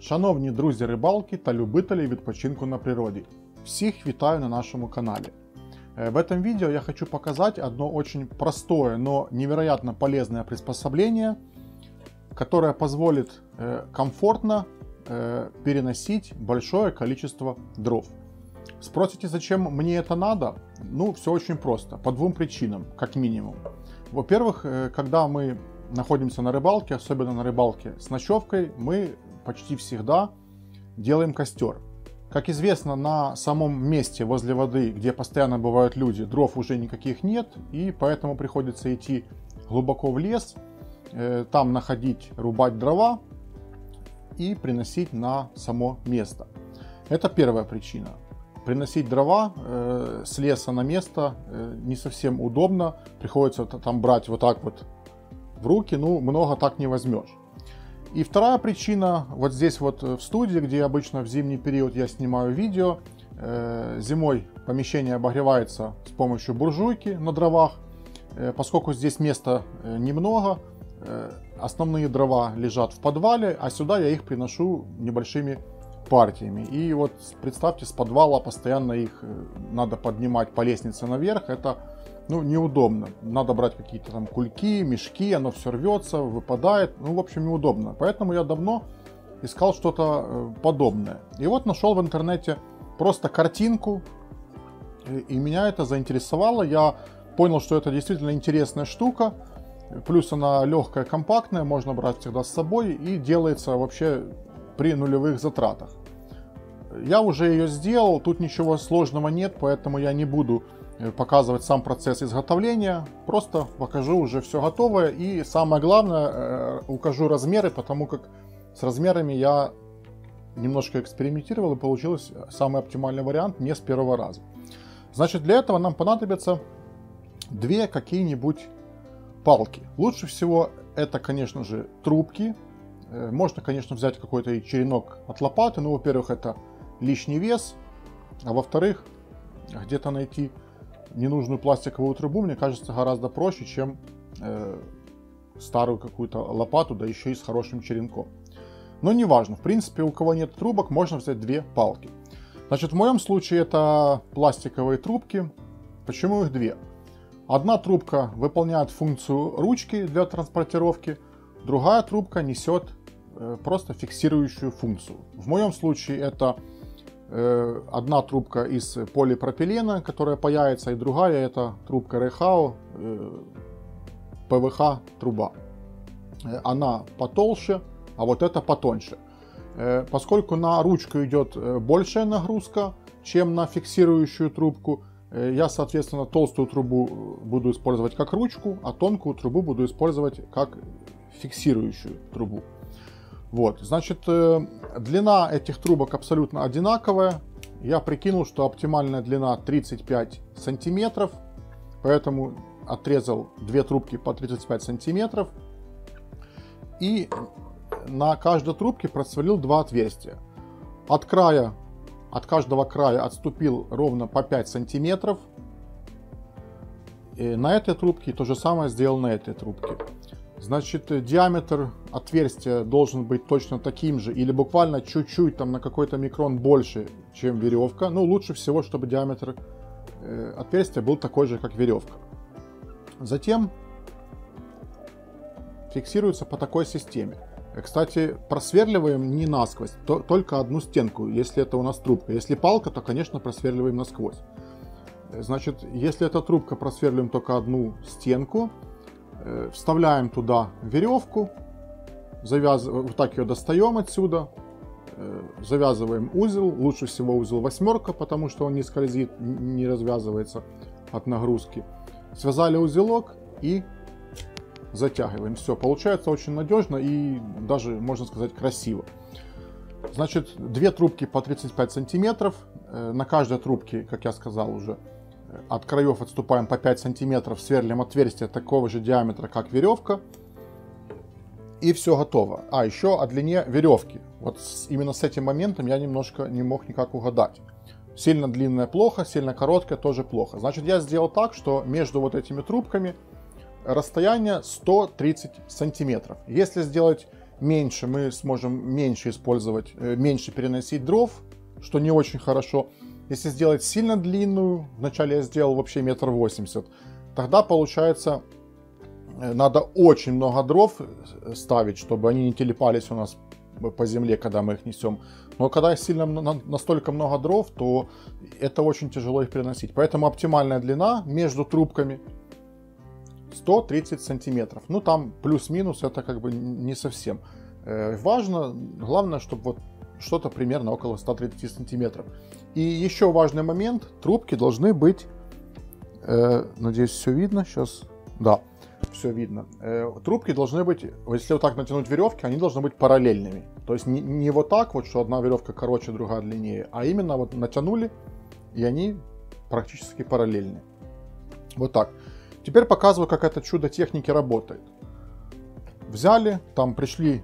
Шановні друзі рибалки та любителі відпочинку на природе, всех витаю на нашем канале. В этом видео я хочу показать одно очень простое, но невероятно полезное приспособление, которое позволит комфортно переносить большое количество дров. Спросите, зачем мне это надо? Ну, все очень просто, по двум причинам, как минимум. Во-первых, когда мы находимся на рыбалке, особенно на рыбалке с ночевкой, мы почти всегда делаем костер. Как известно, на самом месте возле воды, где постоянно бывают люди, дров уже никаких нет, и поэтому приходится идти глубоко в лес, там находить, рубать дрова и приносить на само место. Это первая причина. Приносить дрова с леса на место не совсем удобно, приходится там брать вот так вот в руки, ну много так не возьмешь. И вторая причина, вот здесь вот в студии, где обычно в зимний период я снимаю видео, зимой помещение обогревается с помощью буржуйки на дровах. Поскольку здесь места немного, основные дрова лежат в подвале, а сюда я их приношу небольшими партиями. И вот представьте, с подвала постоянно их надо поднимать по лестнице наверх, это неудобно. Надо брать какие-то там кульки, мешки, оно все рвется, выпадает. Ну, в общем, неудобно. Поэтому я давно искал что-то подобное. И вот нашел в интернете просто картинку, и меня это заинтересовало. Я понял, что это действительно интересная штука. Плюс она легкая, компактная, можно брать всегда с собой и делается вообще при нулевых затратах. Я уже ее сделал, тут ничего сложного нет, поэтому я не буду показывать сам процесс изготовления, просто покажу уже все готовое и самое главное укажу размеры, потому как с размерами я немножко экспериментировал и получился самый оптимальный вариант не с первого раза. Значит, для этого нам понадобятся две какие-нибудь палки. Лучше всего это, конечно же, трубки. Можно, конечно, взять какой-то и черенок от лопаты, но, во-первых, это лишний вес, а во-вторых, где-то найти ненужную пластиковую трубу, мне кажется, гораздо проще, чем старую какую-то лопату, да еще и с хорошим черенком. Но неважно, в принципе, у кого нет трубок, можно взять две палки. Значит, в моем случае это пластиковые трубки. Почему их две? Одна трубка выполняет функцию ручки для транспортировки, другая трубка несет просто фиксирующую функцию. В моем случае это одна трубка из полипропилена, которая паяется, и другая это трубка Рейхау, ПВХ труба. Она потолще, а вот эта потоньше. Поскольку на ручку идет большая нагрузка, чем на фиксирующую трубку, я, соответственно, толстую трубу буду использовать как ручку, а тонкую трубу буду использовать как фиксирующую трубу. Вот, значит, длина этих трубок абсолютно одинаковая. Я прикинул, что оптимальная длина 35 сантиметров, поэтому отрезал две трубки по 35 сантиметров. И на каждой трубке просверлил два отверстия. От каждого края отступил ровно по 5 сантиметров. И на этой трубке то же самое сделал на этой трубке. Значит, диаметр отверстия должен быть точно таким же или буквально чуть-чуть там на какой-то микрон больше, чем веревка. Ну, лучше всего, чтобы диаметр отверстия был такой же, как веревка. Затем фиксируется по такой системе. Кстати, просверливаем не насквозь, только одну стенку, если это у нас трубка. Если палка, то, конечно, просверливаем насквозь. Значит, если эта трубка, просверлим только одну стенку. Вставляем туда веревку, вот так ее достаем отсюда, завязываем узел, лучше всего узел 8, потому что он не скользит, не развязывается от нагрузки. Связали узелок и затягиваем. Все, получается очень надежно и даже, можно сказать, красиво. Значит, две трубки по 35 сантиметров, на каждой трубке, как я сказал уже, от краев отступаем по 5 сантиметров, сверлим отверстие такого же диаметра, как веревка. И все готово. А, еще о длине веревки. Вот именно с этим моментом я немножко не мог никак угадать. Сильно длинная плохо, сильно короткая тоже плохо. Значит, я сделал так, что между вот этими трубками расстояние 130 сантиметров. Если сделать меньше, мы сможем меньше использовать, меньше переносить дров, что не очень хорошо. Если сделать сильно длинную, вначале я сделал вообще 1,80 м, тогда получается надо очень много дров ставить, чтобы они не телепались у нас по земле, когда мы их несем. Но когда сильно настолько много дров, то это очень тяжело их переносить. Поэтому оптимальная длина между трубками 130 сантиметров. Ну там плюс-минус, это как бы не совсем важно. Главное, чтобы вот что-то примерно около 130 сантиметров. И еще важный момент: трубки должны быть, надеюсь, все видно сейчас. Да, все видно. Трубки должны быть, если вот так натянуть веревки, они должны быть параллельными. То есть не вот так вот, что одна веревка короче, другая длиннее, а именно вот натянули, и они практически параллельны. Вот так. Теперь показываю, как это чудо техники работает. Взяли, там пришли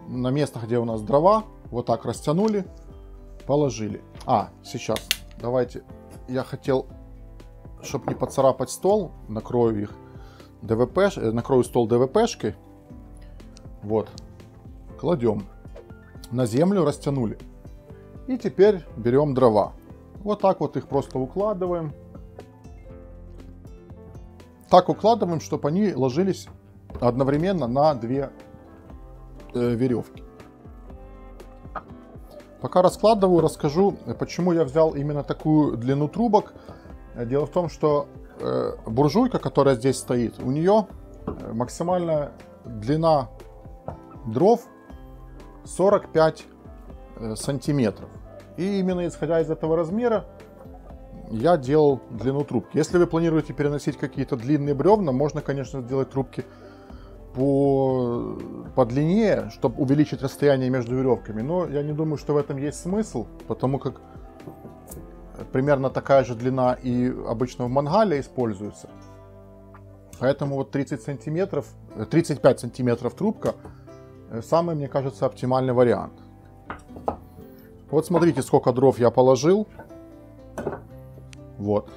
на место, где у нас дрова, вот так растянули, положили. Сейчас, давайте, я хотел, чтобы не поцарапать стол, накрою их накрою стол ДВПшкой. Вот, кладем на землю, растянули. И теперь берем дрова. Вот так вот их просто укладываем. Так укладываем, чтобы они ложились одновременно на две веревки. Пока раскладываю, расскажу, почему я взял именно такую длину трубок. Дело в том, что буржуйка, которая здесь стоит, у нее максимальная длина дров 45 сантиметров. И именно исходя из этого размера я делал длину трубки. Если вы планируете переносить какие-то длинные бревна, можно, конечно, сделать трубки подлиннее, чтобы увеличить расстояние между веревками. Но я не думаю, что в этом есть смысл, потому как примерно такая же длина и обычно в мангале используется. Поэтому вот 35 сантиметров трубка самый, мне кажется, оптимальный вариант. Вот смотрите, сколько дров я положил. Вот.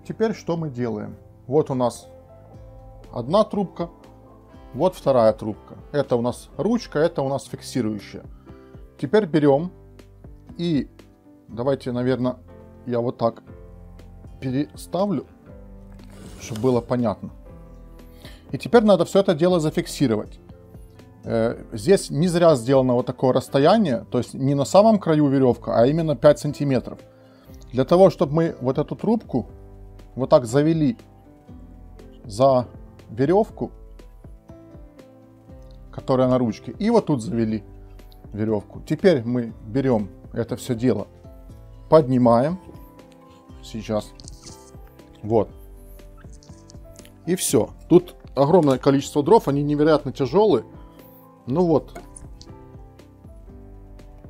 Теперь что мы делаем? Вот у нас одна трубка, вот вторая трубка. Это у нас ручка, это у нас фиксирующая. Теперь берем и давайте, наверное, я вот так переставлю, чтобы было понятно. И теперь надо все это дело зафиксировать. Здесь не зря сделано вот такое расстояние, то есть не на самом краю веревка, а именно 5 сантиметров. Для того, чтобы мы вот эту трубку вот так завели за веревку, которая на ручке, и вот тут завели веревку. Теперь мы берем это все дело, поднимаем, сейчас, вот, и все. Тут огромное количество дров, они невероятно тяжелые. Ну вот,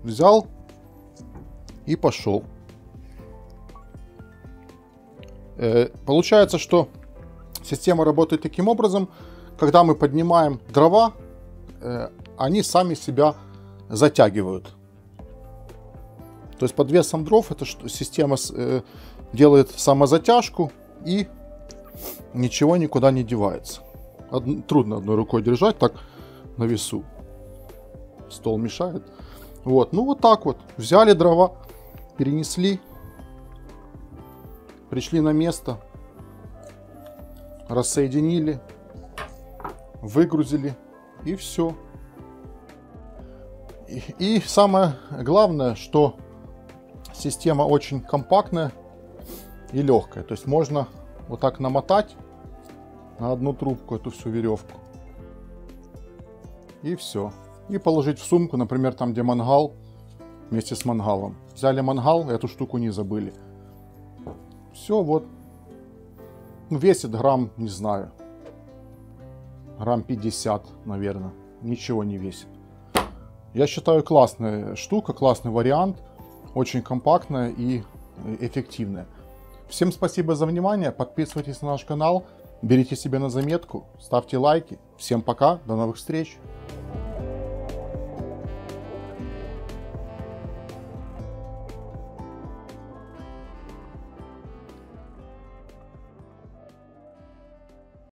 взял и пошел. Получается, что система работает таким образом: когда мы поднимаем дрова, они сами себя затягивают. То есть под весом дров эта система делает самозатяжку, и ничего никуда не девается. Трудно одной рукой держать так на весу. Стол мешает. Вот, ну вот так вот. Взяли дрова, перенесли, пришли на место, рассоединили, выгрузили, и все. И самое главное, что система очень компактная и легкая. То есть можно вот так намотать на одну трубку эту всю веревку. И все. И положить в сумку, например, там, где мангал, вместе с мангалом. Взяли мангал, эту штуку не забыли. Все, вот. Весит грамм, не знаю, грамм 50, наверное. Ничего не весит. Я считаю, классная штука, классный вариант. Очень компактная и эффективная. Всем спасибо за внимание. Подписывайтесь на наш канал. Берите себе на заметку. Ставьте лайки. Всем пока. До новых встреч.